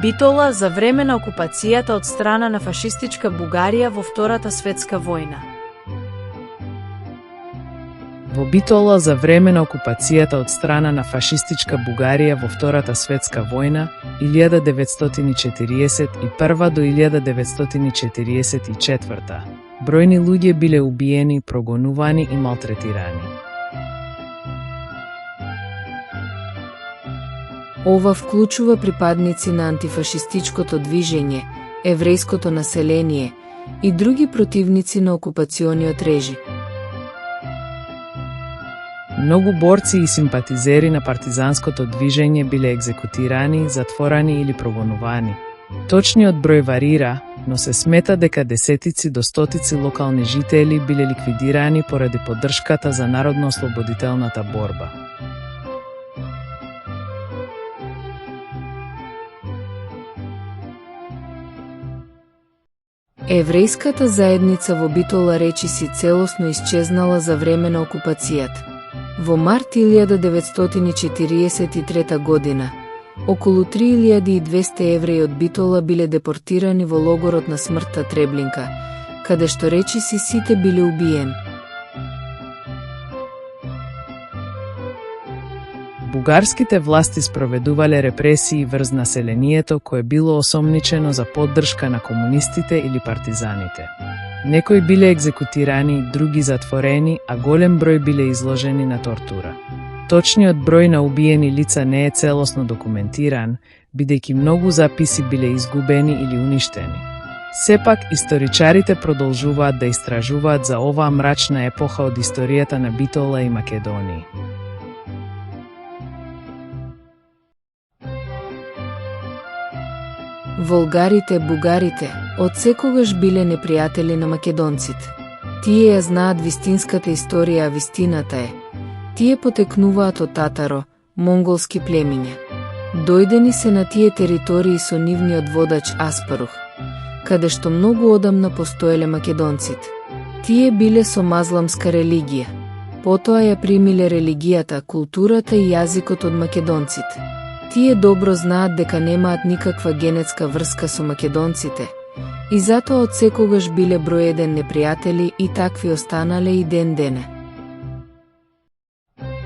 Битола за време на окупацијата од страна на фашистичка Бугарија во Втората светска војна. Во Битола за време на окупацијата од страна на фашистичка Бугарија во Втората светска војна 1941 до 1944, бројни луѓе биле убиени, прогонувани и малтретирани. Ова вклучува припадници на антифашистичкото движење, еврејското население и други противници на окупациониот режим. Многу борци и симпатизери на партизанското движење биле екзекутирани, затворани или прогонувани. Точниот број варира, но се смета дека десетици до стотици локални жители биле ликвидирани поради поддршката за народно-ослободителната борба. Еврејската заедница во Битола речиси целосно исчезнала за време на окупацијата. Во март 1943 година, околу 3200 евреи од Битола биле депортирани во логорот на смртта Треблинка, каде што речиси сите биле убиени. Бугарските власти спроведувале репресии врз населението кое било осомничено за поддршка на комунистите или партизаните. Некои биле екзекутирани, други затворени, а голем број биле изложени на тортура. Точниот број на убиени лица не е целосно документиран, бидејќи многу записи биле изгубени или уништени. Сепак, историчарите продолжуваат да истражуваат за оваа мрачна епоха од историјата на Битола и Македонија. Волгарите, бугарите, од секогаш биле непријатели на македонците. Тие ја знаат вистинската историја, а вистината е: тие потекнуваат од татаро, монголски племиња. Дојдени се на тие територии со нивниот водач Аспарух, каде што многу одамна постоеле македонците. Тие биле со мазламска религија. Потоа ја примиле религијата, културата и јазикот од македонците. Тие добро знаат дека немаат никаква генетска врска со македонците и затоа од секогаш биле број еден непријатели и такви останале и ден денес.